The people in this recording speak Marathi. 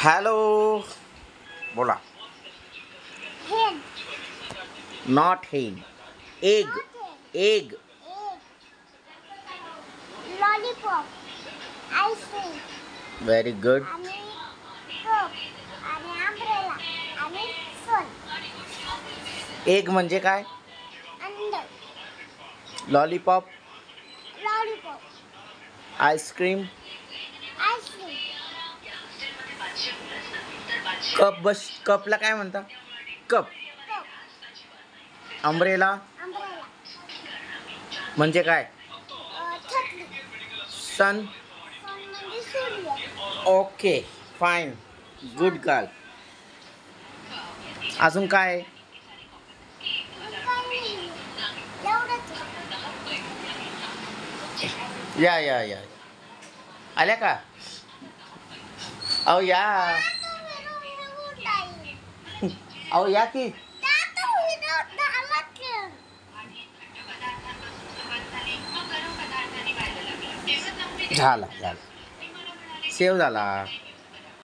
हॅलो बोला. Hen. Not hen. Egg. Egg. Egg. Lollipop. Ice cream. Very good. आणि cup. आणि umbrella. आणि sun. एग म्हणजे काय? अंड. Lollipop. Lollipop. Ice cream. Ice cream. Cup. बस कपला काय म्हणता? कप. Cup. Umbrella Umbrella. म्हणजे काय? छत्री. सन. Sun म्हणजे सूर्य. Okay fine. Good girl. अजून काय? काही नाही. एवढंच. या आल्या का? अहो या. अहो या की. झाला सेव्ह झाला.